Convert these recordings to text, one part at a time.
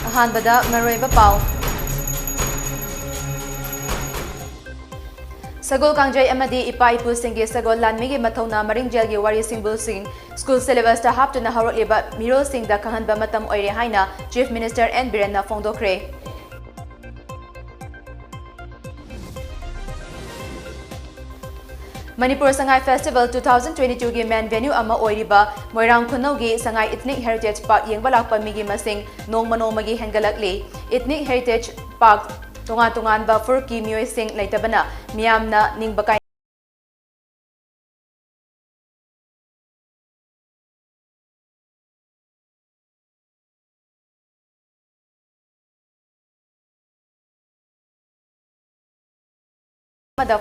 अहानबदा मरोइबा पाव सगोल कांगजय अमदी इपा इपु सिंगे सगोल लानमीगे मथौना मरिंगजेलगे वारी सिंबुल सिंग school syllabus ता हापतुना हौरलेबा मिरोल सिंग दा खंगहनबा मतम ओइरे हाइना चीफ मिनिस्टर एन बिरेनना फोंदोखरे मणिपुर संगाई फेस्टिवल 2022 की मेन वेन्यू अमा ओइरिबा मोइरांग खुनौगी संगाई इथनिक हेरिटेज पार्क येंगबा लाक्पा मिगी मसिंग नोंगमा नोंगमागी हेंगलकली इथनिक हेरिटेज पार्क तोंगान तोंगानबा फुर की मियोय सिंग लेतबना मियामना निंगबा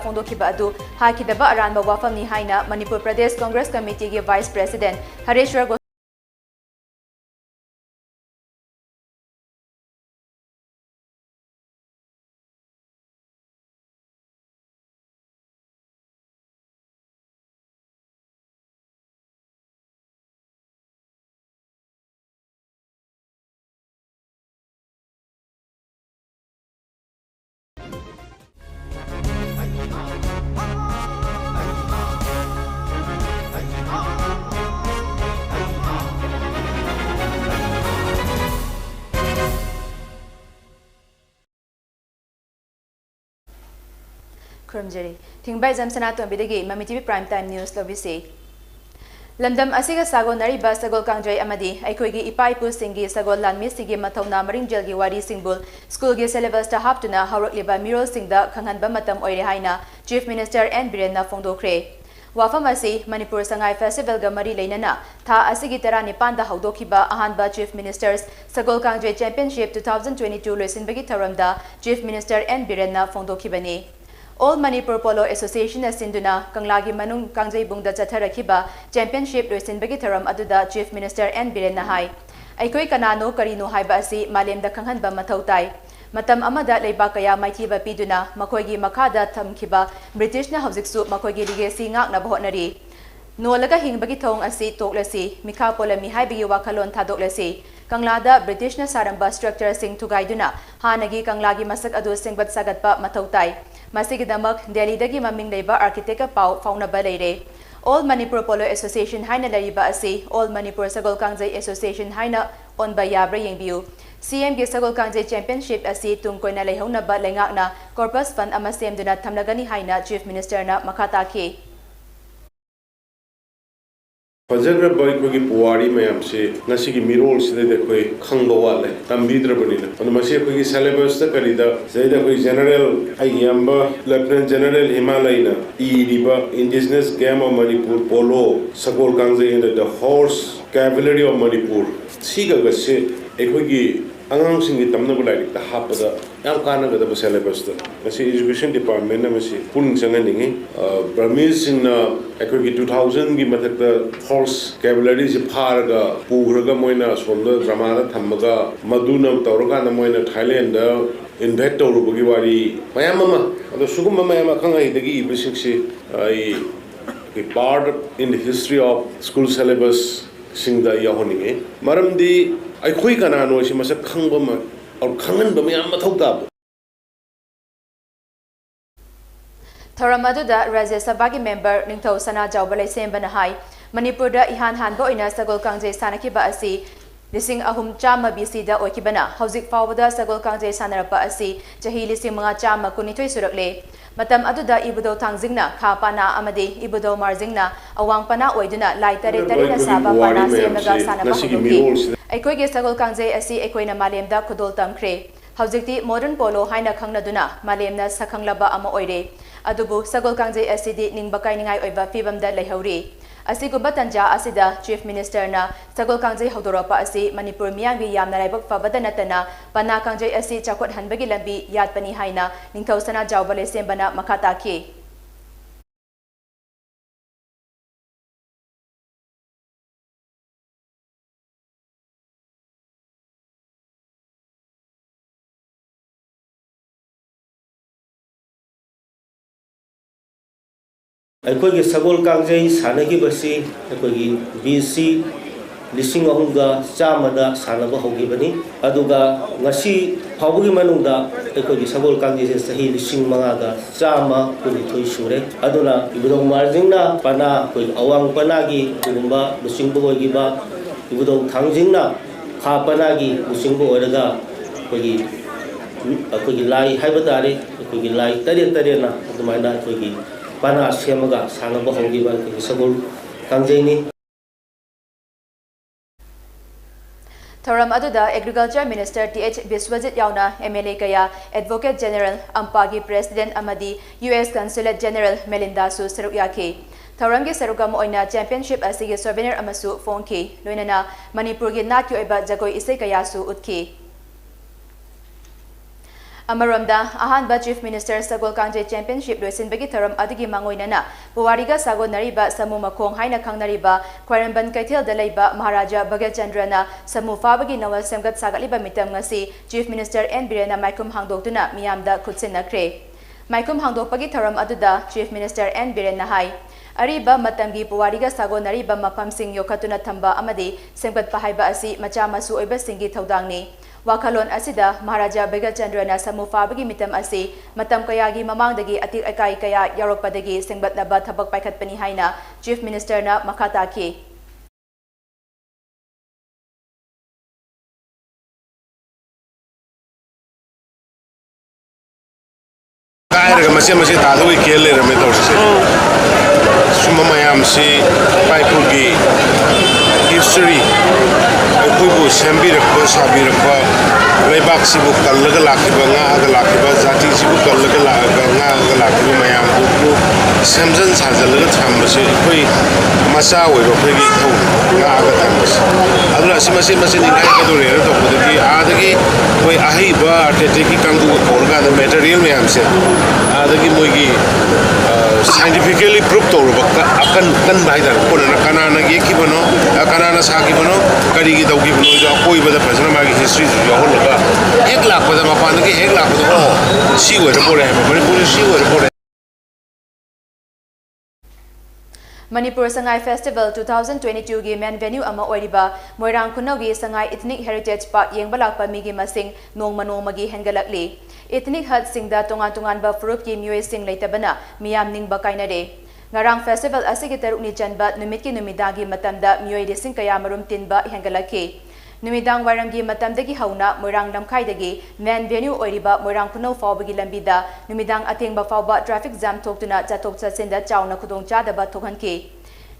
फोंदोखिबा अदु हाकिदबा अरानबा वाफमनी हाइना मणिपुर प्रदेश कांग्रेस कमिटी के वाइस प्रेसिडेंट हरेश्वर खुरमजरी थिंगबाइजम सनातोंबी ममी टीवी प्राइम टाइम न्यूज लबिसे लमदम असिगा सागोनरिबा सगोल कांगजय अमदी अखोइगी इपा इपु सिंगी सगोल लानमी सिगी मथौना मरिंगजेलगी वारी सिंबुल स्कूल के सिलेबस ता हापतुना हौरकलिबा मिरोल सिंगदा खंगहनबा मतम ओइरे हाइना चीफ मिनिस्टर एन बिरेनना फोंदोखरे वाफम असी मणिपुर संगाई फेस्टिवल गा मरी लेनना था असिगी 19 दा हौदोखिबा अहानबा चीफ मिनिस्टर्स सगोल कांगजय चैंपियनशिप 2022 लोइसिनबगी थरमदा चीफ मिनिस्टर एन बिरेनना फोंदोखिबनी All Manipur Polo Association Sinduna Kanglagi Manung Kangjai Bungda Chatharakiba Championship Loisinbagi Tharam Aduda Chief Minister N Biren Nahai Aikoi Kanano Karino Haiba Asi Malem da Kanghanba Mathautai Matam Amada Leiba Kaya Maithiba Piduna Makoigi Makada Thamkiba British na Hauziksu Makoigi Legacy Ngak na Bahotnari Nolaga Hingbagi Thong Asi Toklasi Mikha Polami Haibigi Wakalon Thadoklasi Kanglada British na Saramba Structure Sing Tugaiduna Hanagi Kanglagi Masak Adu Singbat Sagatpa Mathautai Masigidamak Delhi dagi maming leiba architect pau faunaba leire All Manipur Polo Association haina lariba asi All Manipur Sagol Kangjai Association haina onba yabra yengbiu CM ge Sagol Kangjai Championship asi tungkoina leihonaba lengakna corpus fund ama semduna thamlagani haina Chief Minister na makhataki Fazagra boy ko ki puwari mayam se nasi ki mirol se de koi khangba wale tambidra banina and masi ko ki syllabus ta karida zaida koi general ayamba lieutenant general himalayna riba indigenous game of Manipur polo Sagol Kangjai and the horse cavalry of Manipur siga gase ekoi angang singi tamna bulai ta hapada yang kana ga da syllabus ta masi education department na masi pun sanga ningi Burmese singna ekoi 2000 gi mathak da horse cavalry se pharaga pugraga moina somda drama da thammaga maduna tawraga na moina Thailand da invite tawrugi wari mayam ama ado sugum mayam khanga idagi ibisingsi ai part in the history of school syllabus singda yahoninge maramdi ai khoi kana no si masa khangba ma aur khangan ba mayam mathau da Thoramaduda Rajya Sabha ki member Ningthau Sana Jawbalai Sembana hai Manipur da ihan hanbo ina Sagol Kangjai Sanakiba asi Lising ahum chama BC da oikibana Hauzik Fawada Sagol Kangjai Sanarapa asi Chahi lising mga chama kunitoy surakle Matam aduda ibudaw tangzingna Kapana amadi ibudaw marzingna Awang pana oiduna Lai tare tare na saba pana Siyamaga sanapa huduki Aikoi ge Sagol Kangjai asi Aikoi na malem da kudol tamkre Hauzikti modern polo haina khangnaduna Malem na sakhanglaba ama oire Adubu Sagol Kangjai asidi ningbakai ningai oiba fibam da lehauri Asigumba tanja asida Chief Minister na Sagol Kangjai hodorapa asi Manipur miyangbi yamna raibak fabada natana Pana Kangjai asi chakot hanbagi lambi yatpani haina Ningthau Sana Jawbalai Sembana makhataki अखोई के Sagol Kangjai सानगी बसी अखोई BC लिसिंग अहुमगा चामदा सानब होगिबनी अदुगा ngasi फावगी मनुंगदा एकोगी Sagol कांगी से सही लिसिंग मंगागा चामा कुनि थोई सुरे अदुना इबुदों मार्जिंगना पना कोई अवांग पनागी गुरुंबा लिसिंग बगोगिबा इबुदों थांजिंगना खा पनागी लिसिंग बगोरगा कोई लाई हाइबतारे कोई लाई तरे ना अदुमाइना कोई पना सेमगा सानब होगिबा कोई Sagol कांजेनी Thoram aduda Agriculture Minister TH Biswajit yauna MLA kaya Advocate General Ampagi President amadi US Consulate General Melinda Su saruk yake Thoram gi saruka mo oina championship asigi souvenir amasu phone ki loinana Manipur gi nat ki oiba jagoi isai kaya su utki Amaramda Ahanba Chief Minister Sagol Kangjay Championship loisinbagi thoram adigi mangoinana Puwariga Sago nariba samu makong haina khangnariba Kwaramban Kaithel da leiba Maharaja Bhagyachandrana samu fabagi nawal semgat sagatliba mitam ngasi Chief Minister N Birena Maikum hangdoktuna miyamda khutsinakre Maikum hangdokpagi thoram aduda Chief Minister N Birena hai Ariba matamgi Puwariga Sago nariba mapamsing yokhatuna thamba amadi semgat pahaiba asi macha masu oiba singi thodangni Wakalon asida Maharaja Bhagyachandrana samu fabagi mitam asi matam kayagi mamangdagi atik akai kaya yarokpadagi singbatnaba thabak paikhatpani haina Chief Minister na makhataki Kairaga masi tadui kele rame tawse suma mayam si paipugi history Kuibu sembirakba sabirakba leibak sibu kallaga lakiba ngaaga lakiba jati sibu kallaga lakiba mayam bu semjan sajalaga thambase koi masa oiba phegi thau ngaaga thambase aduna masi ningai ka do re to budagi adagi koi ahiba atete ki kangu korga the material mayam se adagi moigi scientifically proved to akan bai dar pona kanana ge ki bano kanana sa ki bano kari gi dau ki bano jo koi bada phasna ma gi history jo hol ba 1 lakh bada ma pan gi 1 lakh bada si we re pore mani puri si we re pore Manipur Sangai Festival 2022 gi main venue ama oiriba Moirang Khunau gi Sangai Ethnic Heritage Park yengba lakpa mi gi masing nongma gi hengalakli Ethnic hut singda tongan ba furup ki miyoi sing leitabana miyam ningba kainare Ngarang festival asigi tarukni chanba numit ki numidagi matamda miyoi desing kaya marum tinba hengalakhi Numidang waramgi matamdagi hauna Moirang lamkhaidagi main venue oiriba Moirang Khunau fawbagi lambida numidang atengba fawba traffic jam thoktuna chatok chasinda chauna khudong chadaba thokhanki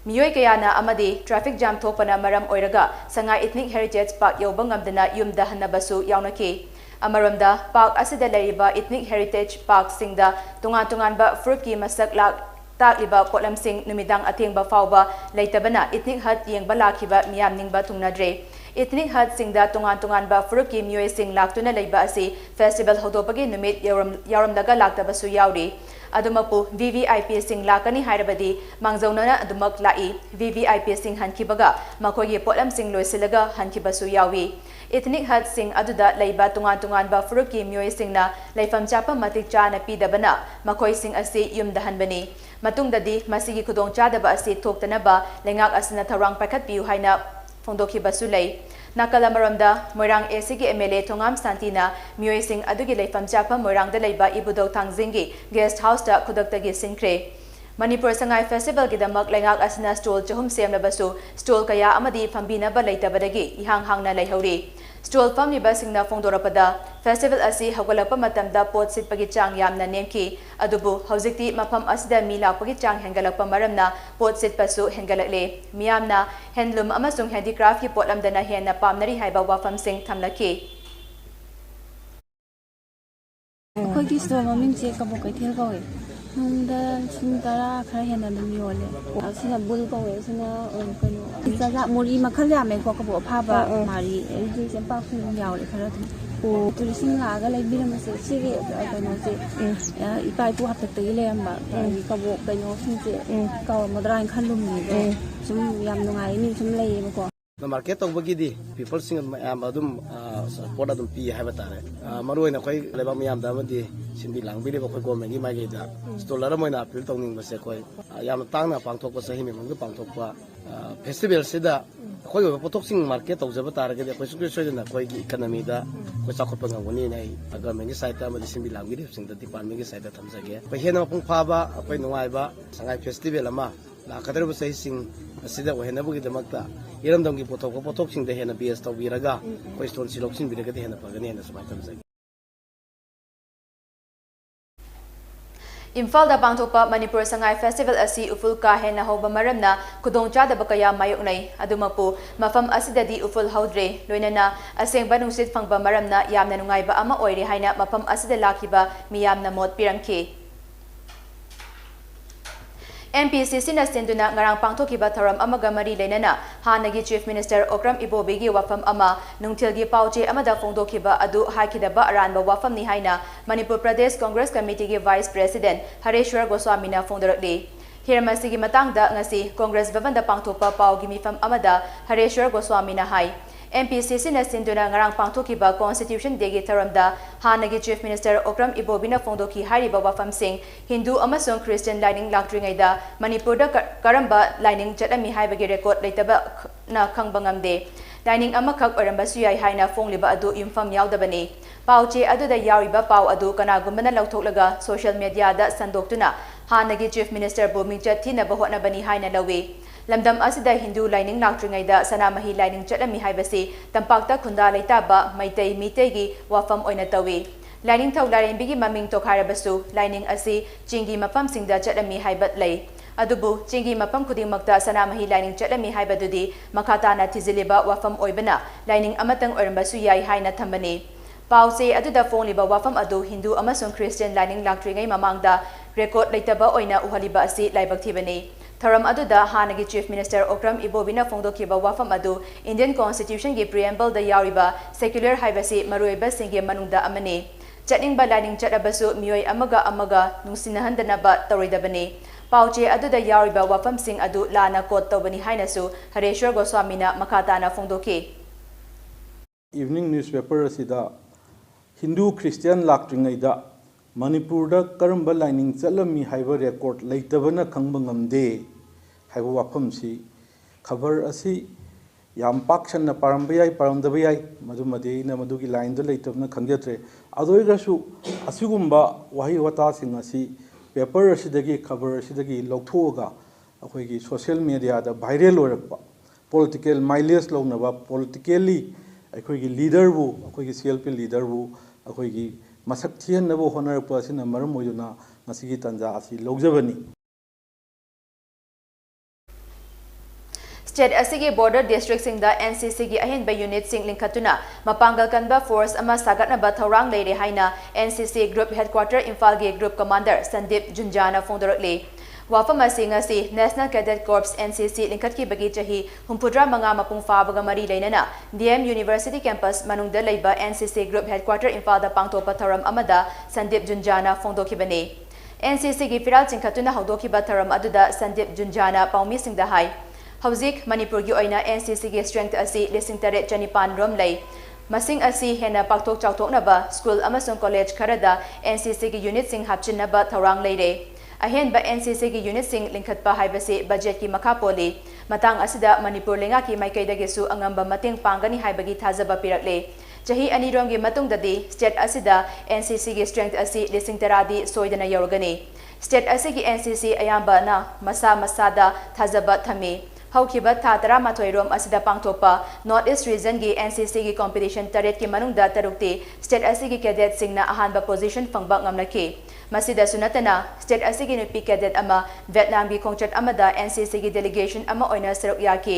Miyoi kayana amadi traffic jam thokpana maram oiraga Sangai Ethnic Heritage Park yobang ngamdana yumda hanabasu yaunaki Amaramda park asida leriba Ethnic Heritage Park singda tungan ba fruit ki masak lak takliba potlam sing numidang atengba fawba leitabana Ethnic hut yengba lakhiba miyam ningba tungnadre Ethnic hut singda tungan ba fruit ki miyoi sing laktuna leiba asi festival hodopagi numit yaramdaga laktabasu yauri Adumapu VVIP sing lakani hairabadi mangzaunana adumak lai VVIP sing hankibaga makogi potlam sing loisilaga hankibasu yawi Ethnic hut sing aduda leiba tungan ba fruit ki miyoi singna leifam chapa matik chana pidabana makoi sing asi yumdahanbani matungdadi masigi khudong chadaba asi thoktanaba lengak asina tharang pakhat piu haina phongdokhi basulei Nakalamaramda Moirang ACG MLA Thongam Santina miyoi sing adugi leifam chapa Moirang da leiba ibudau thangzingi guest house da khudaktagi sinkre Manipur Sangai Festival gidamak lengak asina stall chahum semlabasu stall kaya amadi phambinaba leitabadagi ihang hangna leihori stall famliba singna phongdorapada festival asi hawgalapa matamda pot sitpagi chang yamna nemki adubu hojikti mafam asida mi lakpagi chang hengalakpa maramna pot sitpasu hengalakle miyamna handloom amasung handicraft ki potlamdana henna pamnari haiba wafam sing thamlaki Kogi store maming che kabu kaithel kawe nungda sintara khara hena dum yole asina bul kawe sina kano jaja mori makhal ya me ko kabu phaba mari ji sempa khun yawle khara dum o tulising la ga lai biram se sigi kano se ipai tu hapta te le amba kabu kano sin se kaw madrain khanlum ni sum yam nungai ni sum lei ko market tawbagidi people sing am adum support adum pi haiba tare maruina koi leba miyam da madi sinbi langbi le koi government gi magi da stolar moina appeal tawning base koi yam tangna pangthok pa sahi me mong pangthok pa festival sida koi potok sing market tawjaba tare ge koi sukri soida na koi economy da koi sakhot pang ngoni nai government gi side ta madi sinbi langbi le sing da department gi side ta thamjage koi hena pung phaba koi nungai ba sangai festival ama la kadar ba sai sing asida wa hena bugi damakta iram dam gi potok sing de hena bs taw biraga koi stone silok sing biraga de hena pagani hena samai tamjagi Imphal da pangthokpa Manipur Sangai Festival asi uful ka hena hoba maramna khudongchadaba kaya mayoknai adumapu mafam asidadi uful haudre loinana asengba nungsit phangba maramna yamna nungaiba ama oire haina mafam asida lakiba miyamna mot piramkhe MPCC na senduna ngarang pangthokiba tharam amaga mari leinana hanagi Chief Minister Okram Ibobegi wafam ama nungthilgi pauche amada phongdokhiba adu haikidaba aranba wafam ni haina Manipur Pradesh Congress Committee gi Vice President Hareshwar Goswami na phongdarakli hiramasi gi matangda ngasi Congress Bhavan da pangthokpa paugi mifam amada Hareshwar Goswami na hai MPCC na sinduna ngarang pangthokiba Constitution Day gi tharamda hanagi Chief Minister Okram Ibobina phongdokhi hariba wafam sing Hindu amasung Christian lining laktringaida Manipur da karamba lining chatami haibagi record leitaba na khangbangam lining amakhak oramba suyai haina phongliba adu infam yaudabani pauche aduda yauriba pau adu kanagumbana lauthoklaga social media da sandoktuna hanagi Chief Minister Bomingchat thina bahotna bani haina lawi lamdam asida Hindu lining laktringaida sanamahi lining chatami haibasi tampakta khunda leitaba maitai mitegi wafam oina tawi lining thaulareng bigi maming tokharabasu lining asi chingi mapam singda chatami haibat lei adubu chingi mapam khudingmakta sanamahi lining chatami haibadudi makata na thiziliba wafam oibana lining amatang orambasu yai haina thambani pause aduda phongliba wafam adu Hindu amasung Christian lining laktringai mamangda record leitaba oina uhaliba asi laibak thibani Tharam aduda hanagi Chief Minister Okram Ibobina phongdokhiba wafam adu Indian Constitution gi preamble da yauriba secular haibasi maruiba singe manungda amani chatningba lining chatabasu miyoi amaga nungsinahandanaba tawridabani pauche aduda yauriba wafam sing adu lana kot tawbani hainasu Hareshwar Goswamina makatana phongdokhi Evening newspaper asida Hindu Christian laktringaida Manipur da karamba lining chalami haiba record leitabana khangba ngamde haiba wafam si khabar asi yam paksanna paramba yai paramdaba yai madumade na madugi line da leitabna khangjatre adoigasu asigumba wahi wata sing asi paper asidagi khabar asidagi lokthoga akhoi social media da viral orakpa political mileage lognaba politically akhoi leader bu akhoi CLP leader bu akhoi masak thian nabo honor pasina maram moyuna ngasigi tanja asi logjabani State asigi border district sing da NCC gi ahin ba unit sing linkatuna mapangal kanba force ama sagatna ba thorang leire haina NCC group headquarter Imphal gi group commander Sandip Junjana phongdorakli wafam asi National Cadet Corps NCC linkat ki bagi chahi humpudra manga mapung fabaga mari leinana DM University campus manungda leiba NCC group headquarter Imphal da pangtopa tharam amada Sandip Junjana phongdokhibani NCC gi firal chingkhatuna hawdokhiba tharam aduda Sandip Junjana paumi singda hai hauzik Manipur gi oina NCC gi strength asi lising tare chanipan rom lei masing asi hena paktok chawthoknaba school amasung college kharada NCC gi unit sing hapchinaba thorang leire ahen ba NCC gi unit sing linkhatpa haibase budget ki makha poli matang asida Manipur lenga ki maikai dagesu angamba mateng pangani haibagi thajaba pirakle chahi anirom gi matung dadi state asida NCC gi strength asi lising taradi soidana yorgani state asi gi NCC ayamba na masada thajaba thami haukiba tha 13 rom asida pangthopa North East region gi NCC gi competition taret ki manungda tarukti state asi gi cadet singna ahanba position fangba ngamlaki masida sunatana state asi gi nupi cadet ama Vietnam gi khongchat amada NCC gi delegation ama oina saruk yaki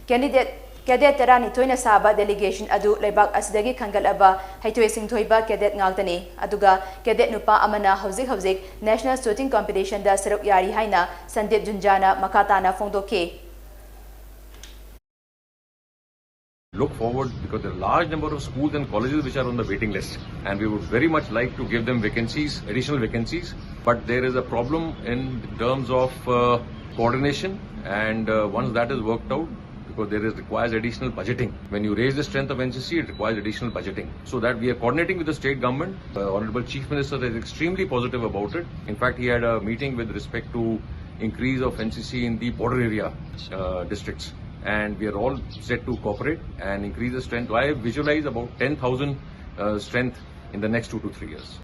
cadet tarani toina saba delegation adu leibak asidagi khangal aba haitoi singthoiba cadet ngaltani aduga cadet nupa amana hauzik national shooting competition da saruk yari haina Sandip Junjana makatana phongdokhi look forward because there are a large number of schools and colleges which are on the waiting list and we would very much like to give them vacancies, additional vacancies, but there is a problem in terms of coordination and once that is worked out, because requires additional budgeting. When you raise the strength of NCC, it requires additional budgeting. So that we are coordinating with the state government. Honorable Chief Minister is extremely positive about it. In fact, he had a meeting with respect to increase of NCC in the border area districts. And we are all set to cooperate and increase the strength. I visualize about 10,000 strength in the next 2 to 3 years.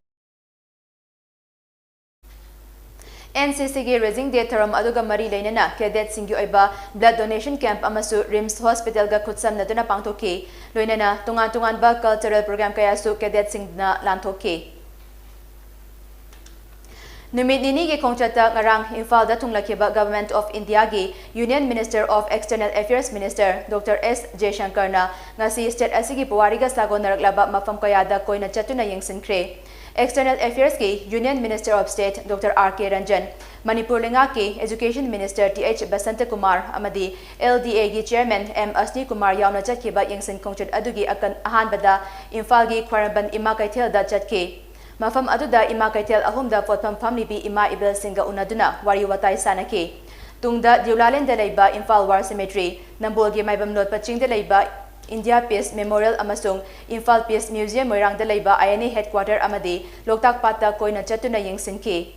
NCC gi raising day tharam aduga mari leinana cadet singi oiba blood donation camp amasu RIMS hospital ga khutsam naduna pangthoki loinana tungan ba cultural program kaya su cadet singna lanthoki Numit nini gi khongchata ngarang Imphal da thunglakhiba Government of India gi Union Minister of External Affairs Minister Dr. S. Jaishankar na ngasi state asigi puwari ga sagon naraklaba mafam kaya da koina chatuna yengsinkhre External Affairs ki Union Minister of State Dr. R.K. Ranjan, Manipur Lenga ki Education Minister T.H. Basanta Kumar amadi LDA ki Chairman M. Asni Kumar yauna chatkiba yengsin khongchat adugi akan ahanbada Imphal gi Khwaramban Ima Kaithel da chatki. Mafam aduda Ima Kaithel ahumda potpam famlibi Ima Ibel Singha unaduna wari watai sanaki. Tungda Diulalen da leiba Imphal War Cemetery, Nambol gi Maibam Lot Paching da leiba India Peace Memorial amasung Imphal Peace Museum moirang da leiba INA headquarter amadi Loktak Pata koina chatuna yengsinki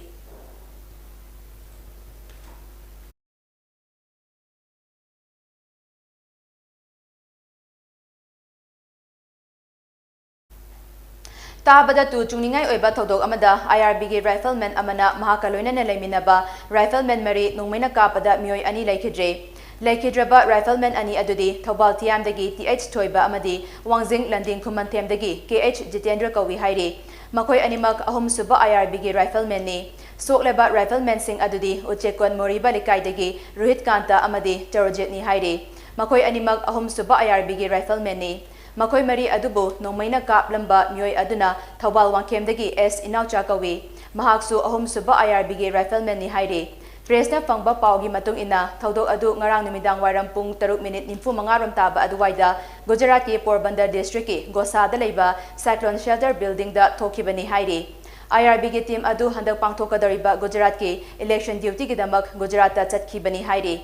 Tabada tu chungningai oiba thodok amada IRB gi rifleman amana mahakaloina na leiminaba rifleman mari nungmaina kapada mioi ani laikhidre Laikhidraba rifleman ani adudi Thobal Tiamdagi TH Thoiba amadi Wangjing Landing Khuman Thiamdagi KH Jitendra Kawi hairi Makoi animak ahum suba IRB gi rifleman ni Sokleba rifleman sing adudi Uchekon Moriba Likaidagi Rohit Kanta amadi Terojit ni hairi Makoi animak ahum suba IRB gi rifleman ni Makoi mari adubo nongmaina kap lamba mioi aduna Thobal Wangkemdagi S Inaucha Kawi Mahaksu ahum suba IRB gi rifleman ni hairi Presna fangba paugi matung ina thodok adu ngarang numidang wairam pung 3:45 rom taba aduwaida Gujarat ki Porbandar district ki Gosa da leiba Cyclone Shelter building da thokibani hairi IRB ki team adu handak pangthokadariba Gujarat ki election duty ki damak Gujarat ta chatkibani hairi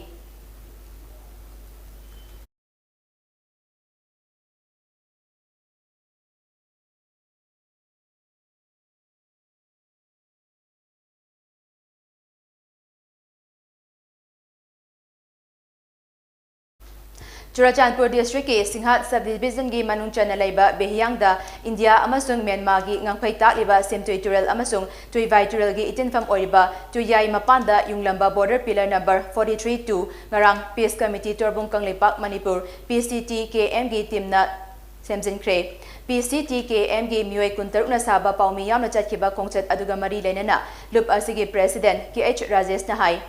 Churachandpur district ki Singhat subdivision gi manung chana laiba Behyangda India amasung Myanmar gi ngangphai takliba Semtui Tural amasung Tuivai Tural gi itinfam oriba Tuyai Mapanda Yunglamba border pillar number 43-2 ngarang Peace Committee Torbung Kanglepak Manipur PCTKM gi timna semjinkre PCTKM gi mioi kuntaruk na saba paumi yamna chatkiba kongchat aduga mari leinana lup asigi president KH Rajesh Nahai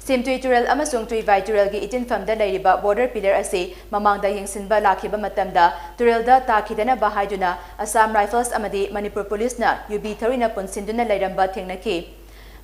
Semtui Tural amasung Tuivai Tural gi itinfam da leiriba border pillar ase mamangda yengsinba lakhiba matamda Tural da takhidana bahaiduna Assam Rifles amadi Manipur Police na UB 30 na punsinduna leiramba thengnaki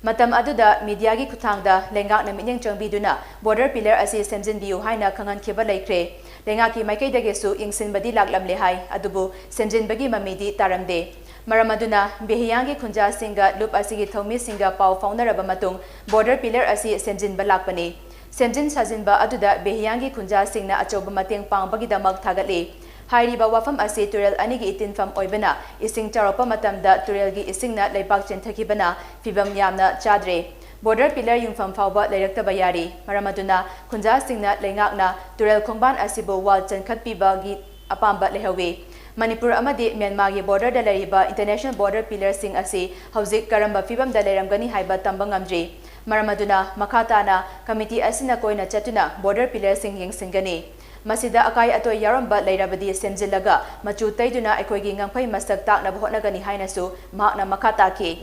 matam aduda media gi khuthangda lengak na minyang changbiduna border pillar ase semjinbiu haina khangan khiba laikre lengaki maikaidage su yengsinbadi laklamle hai adubu semjinbagi mamidi taramde Maramaduna Behiyangi Khunja Singa Lup Asigi Thomi Singa Pau Faunaraba Matung Border Pillar Asi Semjin Balakpani Semjin Sajinba Aduda Behiyangi Khunja Singna Achoba Mateng Pangbagi Damak Thagale Hairiba Wafam Asi Turel Anigi Itinfam Oibana Ising Charopa Matamda Turelgi Isingna Leipak Chenthakibana Fibam Yamna Chadre Border Pillar Yungfam Fauba Leirakta Bayari Maramaduna Khunja Singna Lengakna Turel Khongban Asibo Wal Chenkhatpiba Gi Apamba Lehawe Manipur amadi Myanmar gi border da leriba international border pillar sing asi hauzik karamba fibam da leramgani haiba tamba ngamjri maramaduna makhatana committee asina koina chatuna border pillar sing yengsingani masida akai atoi yaramba leirabadi semjilaga machu taiduna ekoigi ngangphai masak takna bhotnagani hainasu mahakna makhata ki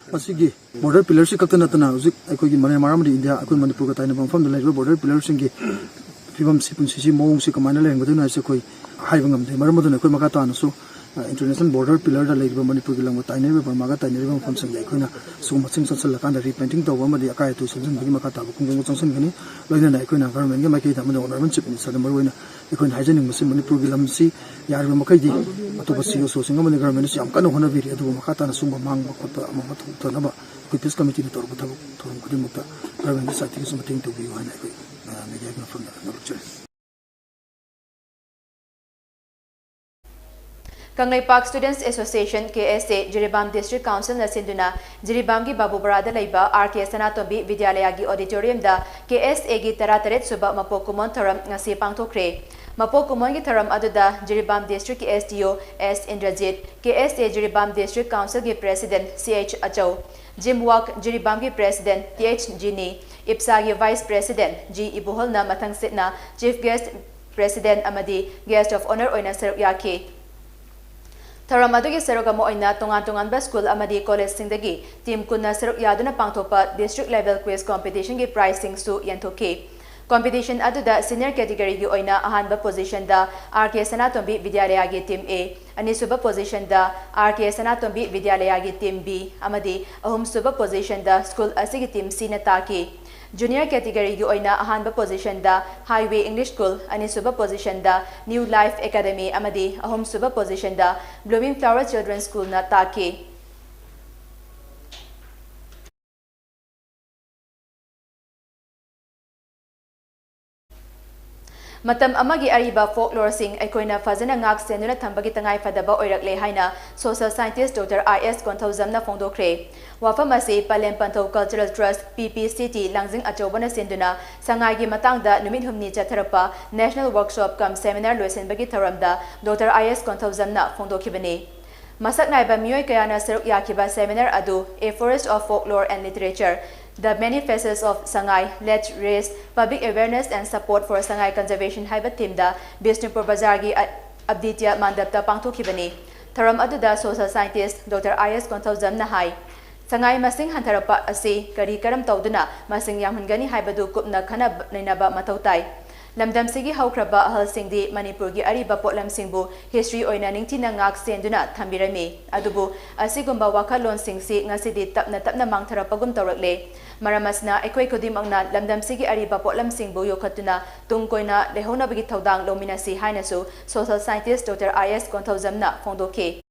Masigi border pillar si kakta natana uzik aikogi Myanmar amadi India akoi Manipur ka taina bangfam da laiba border pillar singi fibam sipun sisi mong si kamaina lengbaduna ase koi haibangam de maramaduna koi makata na so international border pillar da laiba Manipur gi langwa taina be maga taina bang fam sang yaikoina so maching sansal kan da repainting to amadi akai to sanjin bagi makata bu kungong changsan gani loina na aikoina government gi makai da mana honorable chief minister da marwaina aikoina haijaning musim Manipur gi lamsi yarba makai di atau basi so singa mani government si am kana hona biri adu makata na sumba mang bakota ama matu tanaba ꯑꯩꯈꯣꯏ piece ꯀꯃꯤꯇꯤꯅ ꯇꯧꯔꯛꯄ ꯊꯧꯔꯝ ꯈꯨꯗꯤꯡꯃꯛꯇ ꯒꯚꯔꯟꯃꯦꯟꯒꯤ ꯁꯥꯏꯠꯇꯒꯤꯁꯨ ꯃꯇꯦꯡ ꯇꯧꯕꯤꯌꯨ ꯍꯥꯏꯅ ꯑꯩꯈꯣꯏ ꯃꯤꯗꯤꯌꯥꯒꯤ ꯃꯐꯝꯗ ꯅꯣꯛꯆꯔꯤ Kanglaipak Students Association KSA Jiribam District Council na sinduna Jiribam gi Babubarada laiba RK Sanatombi Vidyalaya gi auditorium da KSA gi tarataret suba mapokumon tharam ngasi pangthokre mapokumon gi tharam aduda Jiribam District SDO S Indrajit KSA Jiribam District Council gi President CH Achau Jimwak Jiribam gi President TH Jini IPSA gi Vice President G Ibuhol na mathang sitna Chief Guest President amadi Guest of Honor oina saruk yake Tharam adugi sarogamo oina tongan ba school amadi college singdagi team kunna saruk yaduna pangthopa district level quiz competition gi pricing su yantoke competition aduda senior category gi oina ahanba position da RK Sanatombi Vidyalaya gi team A anisuba position da RK Sanatombi Vidyalaya gi team B amadi ahum suba position da school asigi team C na taki Junior category gi oina ahanba position da Highway English School ani suba position da New Life Academy amadi ahum suba position da Blooming Flower Children's School na taki Matam amagi ariba folklore sing aikoina fazana ngak senuna thambagi tangai fadaba oirakle haina social scientist Dr. IS Konthozam na fongdokre wafamasi Palem Panthau Cultural Trust PPCT Langjing Achobana sinduna sangai gi matangda numit humni chatharapa national workshop kam seminar loisenbagi tharamda Dr. IS Konthozam na fongdokhibani masak naiba miyoi kayana saruk yakiba seminar adu A Forest of Folklore and Literature The Many Faces of Sangai, Let's Raise Public Awareness and Support for Sangai Conservation Haiba Timda, Bishnupur Bazargi Abditya Mandapta Pangthokibani. Tharam aduda social scientist Dr. IS Konthozam Nahai. Sangai masing hantarapa asi kari karam tauduna masing yamhungani haibadu kupna khana nainaba matautai. Lamdam sigi haukraba ahal singdi Manipur gi ariba potlam singbu history oina ningtina ngak senduna thambirami adubu asigumba wakalon singsi ngasidi tapna mangtharapagum tawrakle maramasna ekoi kodimangna lamdam sigi ariba potlam singbu yokhatuna tungkoina lehona bagi thaudang lominasi hainasu social scientist Dr. IS Konthozamna fongdoke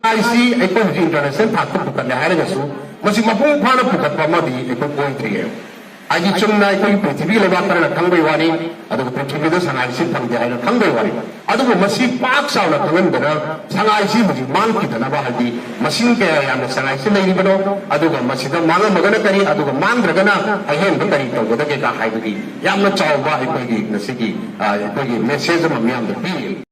IC ekoi international thakku pukatne hairagasu masi mapung phana pukatpa madi ekoi point 3 Aji chumna ekoi prithvi leba karana khangbai wani adu prithvi da sangai si thangde haina khangbai wani adu masi pak sauna thangan dana sangai si muji mang kitana ba hadi masin ke yamna sangai si lei bano adu ga masi da manga magana kari adu ga mang dragana ahen ba kari to goda ke ka haidi yamna chawba ekoi gi nasigi ekoi message ma miyam da bi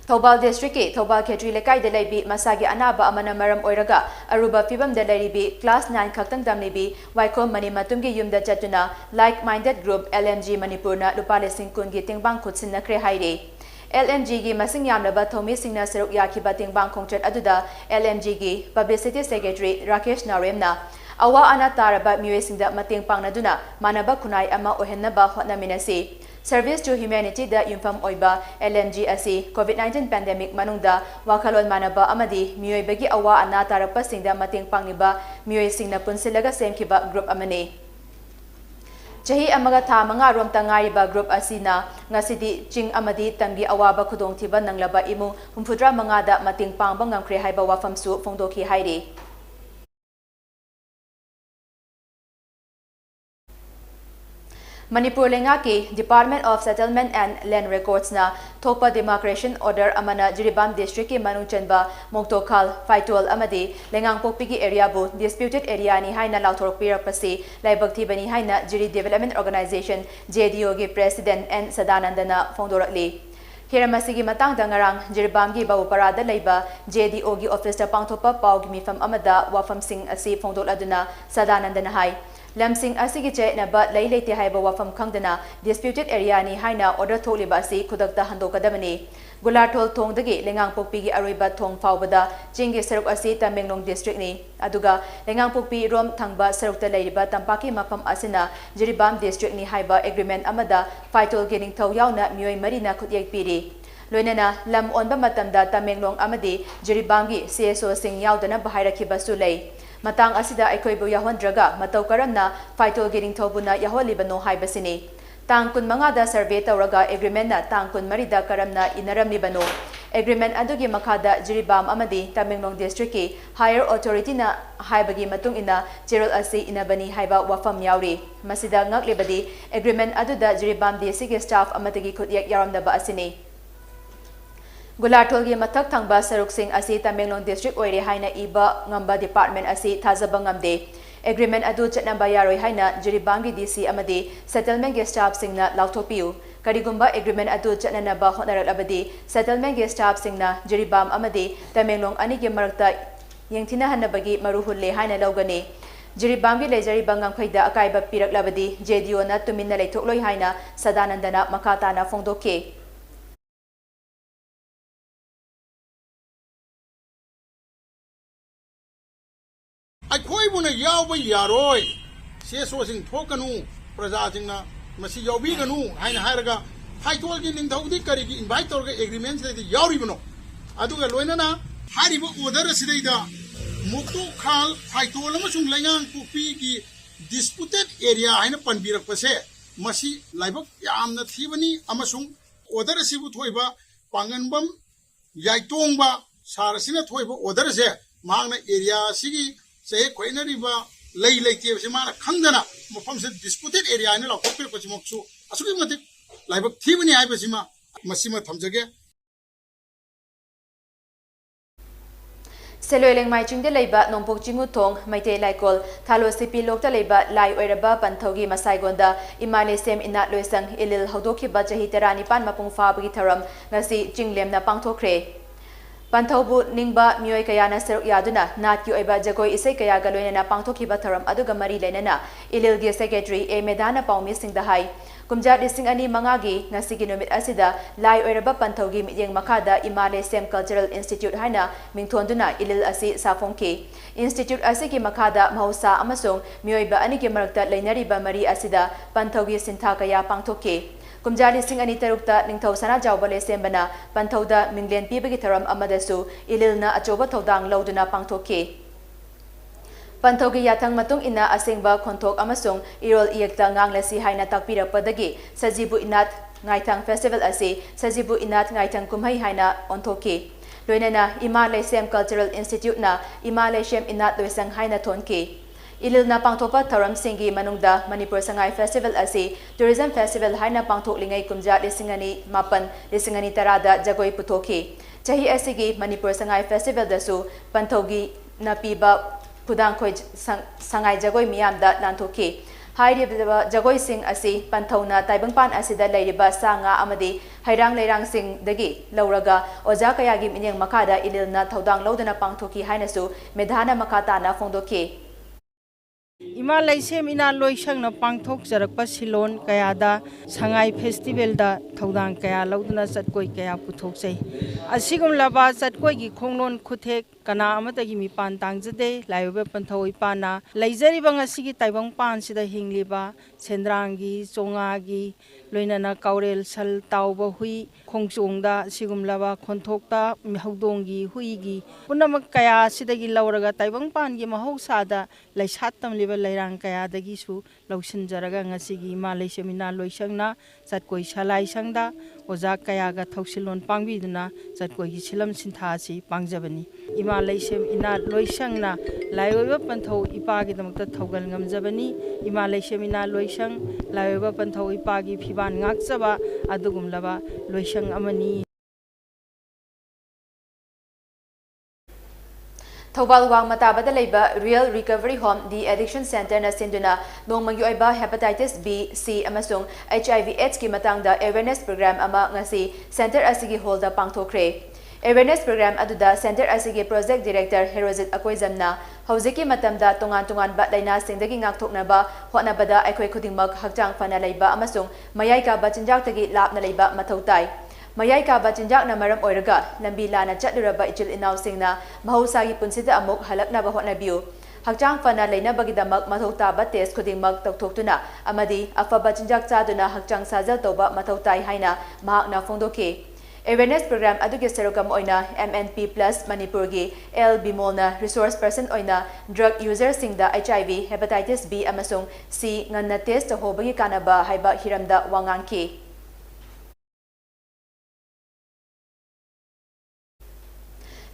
Thobal District ki Thobal Khetri Lekai de Laibi Masagi Anaba Amana Maram Oiraga Aruba Fibam de Laribi Class 9 Khaktang Damlibi Waiko Mani Matumgi Yumda Chatuna Like Minded Group LMG Manipurna Lupale Singkun gi Tingbang Khutsin na Kre Haire LMG gi Masing Yamlaba Thomi Singna Saruk Yakiba Tingbang Khongchat aduda LMG gi Publicity Secretary Rakesh Naremna Awa ana taraba Muesingda Mating Pangnaduna Manaba Kunai Ama Ohennaba Hotnaminasi Service to Humanity da Yumfam Oiba LMG asi COVID-19 pandemic manungda wakalon manaba amadi miyoi bagi awa ana tarapa singda mating pangiba miyoi singna punsilaga semkiba group amane Jahi amaga tha manga rom tangari ba group asina ngasidi ching amadi tambi awaba khudong thiba nanglaba imu humfudra manga da mating pangba ngamkre haiba wafamsu fongdoki haire Manipur Lengaki Department of Settlement and Land Records na Thokpa Demarcation Order amana Jiribam District ki Manungchanba Moktokal Faitol amadi Lengangpokpi ki area bu disputed area ni haina lauthorok pirakpasi laibakthi bani haina Jiri Development Organization JDO ki President N Sadanandana fongdorakli Hiramasi ki matang dangarang Jiribam ki Babuparada laiba JDO ki office ta pangthopa pau ki mifam amada wafam sing asi fongdoladuna Sadanandana hai Lamsing asigi che na ba lai leite haiba wafam khangdana disputed area ni haina order tholiba asi khudakta handokadamani Gularthol thongdagi Lengangpokpi gi aroiba thong fawbada chingi saruk asi Tamenglong district ni aduga Lengangpokpi rom thangba sarukta leiriba tampaki mafam asina Jiribam district ni haiba agreement amada Faitol gening thau yauna miyoi marina khutyek piri Loinana lam onba matamda Tamenglong amadi Jiribam gi CSO sing yaudana bahairakhiba su lei Matang asida aikoibu yahondraga matau karamna Faitol gening thobuna yaholibano haibasini Tang kun manga da survey tawraga agreement na tang kun marida karamna inaramlibano agreement adugi makhada Jiribam amadi Tamenglong district ki higher authority na haibagi matung ina Gerald asi inabani haiba wafam yauri masida ngaklebadi agreement aduda Jiribam DC ki staff amatagi khutyak yaramdaba asini Gulartol gi mathak thangba saruk sing asi Tamenglong district oire haina iba ngamba department asi thajaba ngamde agreement adu chatnamba yaroi haina Jiribam gi DC amadi settlement ge staff singna lauthopiu Karigumba agreement adu chatnanaba honaralabadi settlement ge staff singna Jiribam amadi Tamenglong ani ge marakta yengthina hanabagi maruhulle haina lawgani Jiribam gi lejari bangam khaida akaiba piraklabadi JDO na tuminna leithokloi haina Sadanandana makatana fongdoke Akoi buna yaw yaroi se so sing thokanu praja singna masi yawbi ganu haina hairaga haitol gi ningthaudi kari gi invite torga agreement se yawri bano aduga loinana haribo order sidaida mukto khal haitol amasung laingang kupi gi disputed area haina panbirak pase masi laibak yamna thibani amasung order sibu thoiba panganbam yaitongba sarasina thoiba order se mangna area sigi say Quainariba lay like Simana Kangana, Mofam said disputed area in a lot of Pachimoksu, Asumatic, like Tivani Ibasima, Massima Tamjaga. Seloiling my ching the labor, non pochingu tong, my tail like all, Talo Sipi Lokta labor, lie or above and Togi Masaigonda, Imale sem in that Luisang, Ilil Hodoki Bajahiterani Pan Mapung Fabitaram, Nasi Jinglem na Pangto Cray. Pantaubu Ningba Mui Kayana Seruk Yaduna, Nat Ueba Jagoi Ise Kaya Galoina Pangtoki Bataram Aduga Mari Lenana, Ililgi Secretary A Medana Pau missing the high. Kumja Dissing Ani Mangagi, Nasiginumit Asida, Lai Uraba Pantaugi Yang Makada, Imale Sem Cultural Institute Haina, Mingtonduna, Ilil Asi Safonke. Institute Asiki Makada, Mausa Amasung, Muiba Aniki Marakta, Lainariba Mari Asida, Pantaugi Sintakaya Pangtoke. Kumjali sing ani tarukta ningthau sana jawbale sembana panthauda minglen pibagi tharam amadasu ililna achoba thodang lauduna pangthoke Panthogi yathang matung ina asengba khonthok amasung irol iyekta nganglasi haina takpirapadagi sajibu inat ngaithang festival ase sajibu inat ngaithang kumhai haina onthoke loinana Imalay Sem Cultural Institute na Imalay Sem Inat loisang haina thonke Ililna pangthopa tharam singi manungda Manipur Sangai Festival asi Tourism Festival haina pangthok lingai kumja lisingani mapan lisingani tarada jagoi puthoki chahi asigi Manipur Sangai Festival dasu panthogi napiba pudangkhoi sangai jagoi miyamda lanthoki hairiba jagoi sing asi panthona taibangpan asida leiriba sanga amadi hairang leirang sing dagi lauraga oja kayagi minyang makada ililna thodang lodana pangthoki hainasu medhana makatana fongdoki Imalay Sem ina loisang na pangthok jarakpa silon kayada Sangai Festival da thodang kaya lauduna satkoi kaya puthok asigum laba satkoi gi khongnon khuthek kana amatagi mipan tangjade laibe panthoi pana laijari bang asigi taibang pan sida hingliba sendrangi chongagi loinana kaurel sal tauba hui khongchongda sigum laba khonthokta mihaudongi huigi punamak kaya sidagi lauraga taibang pan gi mahausada laisattam liba lairang kaya dagi su lausin jaraga ngasigi Imalay Semina loisangna satkoi salai sangda oja kaya ga thausilon pangbiduna satkoi gi silam sintha si pangjabani Imalay Sem ina loisangna laiwa panthau ipagi damakta thogal ngamjabani Imalay Sem ina loisang laiwa panthau ipagi phiban ngakjaba adugumlaba loisang amani Thobal Wang Matabada Leba Real Recovery Home the Addiction Center na sinduna nongmagi oiba hepatitis B, C amasung HIV/AIDS ki matangda awareness program ama ngasi center asigi holda pangthokre awareness program aduda center asigi project director Herozit Akoizamna hojiki matamda tongan ba laina singdagi ngakthoknaba hotnabada aikoi khudingmak hakjang fana leiba amasung mayai ka bachinjak tagi lapna leiba mathautai Mayai ka bachinjak na maram oiraga lambi lana chatluraba ichil inaw singna mahusagi punsida amuk halakna ba hotnabiu hakjang fana leina bagidamak mathauta ba test khudingmak tokthokuna amadi afaba chinjak chaduna hakjang sajal toba mathautai haina mahakna fongdoke awareness program aduge serokam oina MNP plus Manipur gi L Bimolna resource person oina drug user singda HIV hepatitis B amasung C nganna test hobagi kanaba haiba hiramda wangangki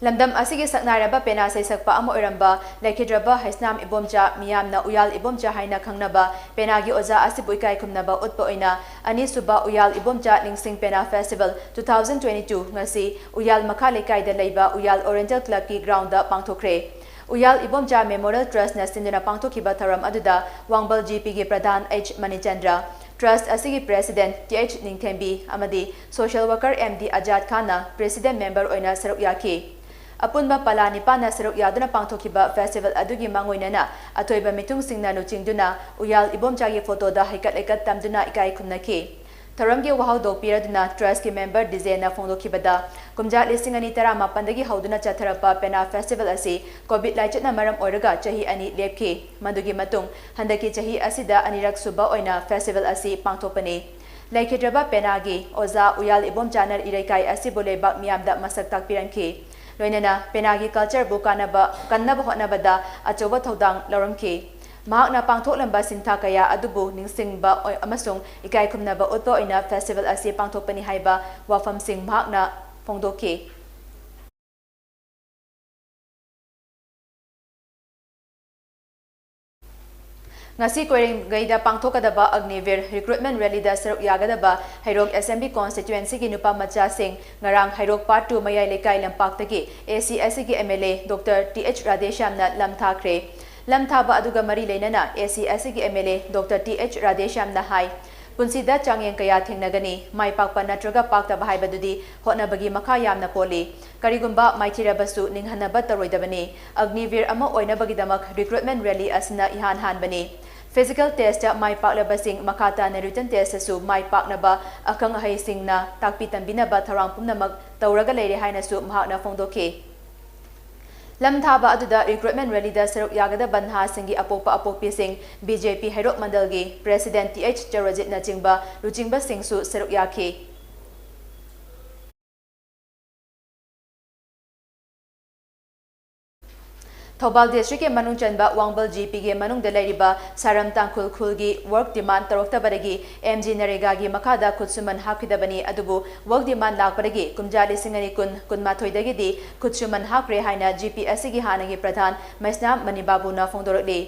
Lamdam asigi saknaraba pena sai sakpa ama oiramba lekhidraba haisnam ibomcha miyamna uyal ibomcha haina khangnaba penagi oza asibu ikai khumnaba utpa oina ani suba uyal ibomcha ningsing pena festival 2022 ngasi uyal makha lekai da leiba uyal oriental club ki ground da pangthokre uyal ibomcha memorial trust na sinduna pangthokiba tharam aduda wangbal gp gi pradhan h manichandra Trust asigi President TH Ningthembi amadi Social Worker MD Ajad Khanna President Member oina saruk yaki Apunba palani pana saruk yaduna pangthokiba festival adugi mangoinana atoiba mitung singna nuchingduna uyal ibomchagi photo da haikat lekat tamduna ikai khumnaki Taramgi wahau do piraduna Trust ki member dizena phongdokibada kumja lising ani tara mapandagi hauduna chatharapa pena festival asi covid laichatna maram oiraga chahi ani lepki madugi matung handaki chahi asida anirak suba oina festival asi pangthopani laikhidraba penagi oza uyal ibom chanar iraikai asi bole bak miamda masak takpiranki loinana penagi culture bu kannaba hotnabada achoba thodang lauramki mahakna pangthoklamba sintha kaya adubu ningsingba amasung ikai khumnaba utpa oina festival asi pangthopani haiba wafam sing mahakna phongdoki ngasi koiring gaida pangthokadaba agnivir recruitment rally da saruk yagadaba hairok assembly constituency gi nupa macha sing ngarang hairok part 2 mayai lekai lampak tagi ACSC gi MLA Dr TH Radeshamna lamthakre lamthaba aduga mari leinana ACSC gi MLA Dr TH Radeshamna hai punsida changyeng kaya thingnagani mai pakpa natraga pakta bahai badudi hotnabagi makha yamna poli karigumba maithirabasu ninghanaba taroidabani agnivir ama oinabagi damak recruitment rally asna ihan hanbani physical test mai paklabasing makata na written test su mai paknaba akang hai singna takpi tambinaba tharang pumnamak tawraga leire haina su mahakna phongdoki lamthaba aduda recruitment rally da saruk yagada banha singi apopa apopi sing BJP Hairok Mandalgi President TH Jarajit na Luchingba Singh su saruk yaki Thobal District ke manung chanba Wangbal GP ge manung de lairiba Saram Tangkhul khulgi work demand tarokta baragi MG Narega gi makada kutsuman hakidabani adubu work demand lakparagi kumjali singani kun mathoidagi di kutsuman hakre haina GPSC gi hanagi pradhan Maisna Manibabu na phongdorokli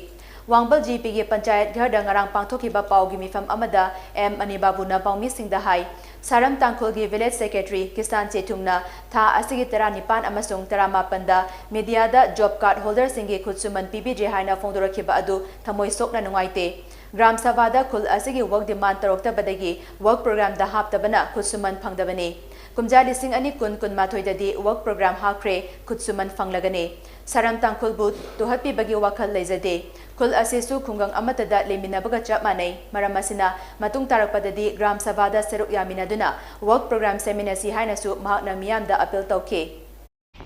Wangbal GP ge panchayat ghar da ngarang pangthokiba paugi mifam amada M Manibabu na paumi singda hai Saram Tangkhul gi village secretary Kisan Chetumna tha asigi tara nipan amasung tara mapanda media da job card holder singi khutsuman PBJ haina phongdorakhiba adu thamoi sokna nungaite Gram Sabha da khul asigi work demand tarokta badagi work program da haptabana khutsuman phangdabani kumjali sing ani kun mathoidadi work program hakre khutsuman phanglagani Saram Tangkhul bu tuhatpi bagi wakhal leizade khul asisu khungang amatada leminabaga chapmanai maramasina matung tarakpadadi Gram Sabha da seruk yaminaduna work program seminar si haina su mahakna miyam da appeal tauke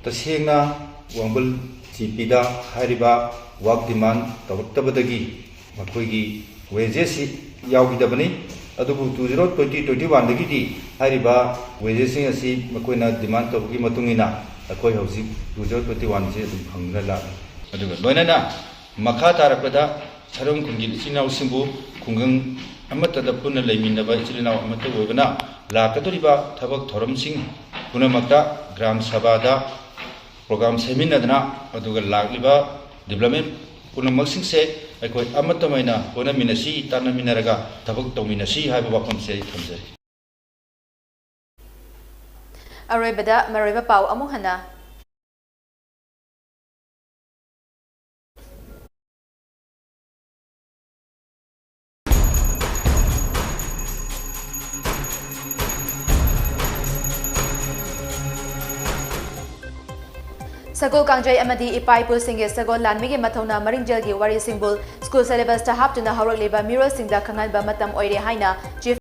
tasengna Wangbal GP da hariba work demand taroktabadagi makoigi wages yaugidabani adubu 2021 dagi di hariba wages asi makoina demand tawgi matungina akoi hausi 2021 se dum phangna la aduga loinana makha tarakpada charom khungil sinau simbu khungang amatada punna leiminaba ichilinaw amata oibana lakatoriba thabak thoramsing punamakta gram sabha da program seminadana aduga lagliba development punamak singse akoi amatamaina pona minasi tana minaraga thabak tawminasi haiba wafamse thamjari Aroibada Mariba Pau Amuhana Sagol Kangjay Amadi Ipai Pulsing Sagol Lanmigi Matona Maringjal gi Wari Singbul School Syllabus ta haptuna hawrak leba Mural Singda Kangan ba matam oire haina Chief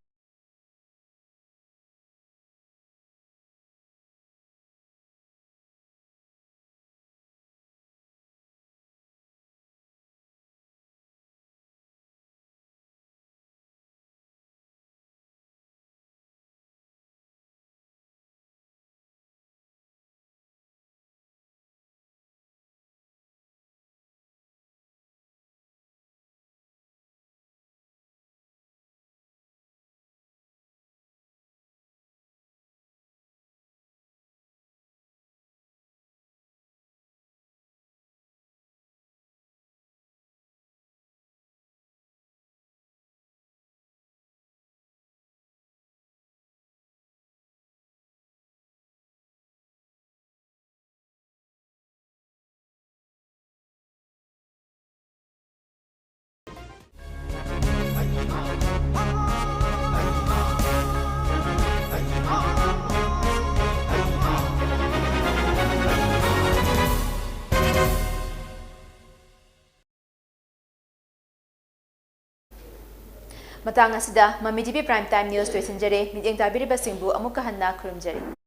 Matang asida Mami TV Prime Time News to Sinjare, Miding Tabiri Basingbu, Amuka Hanna Kurumjari.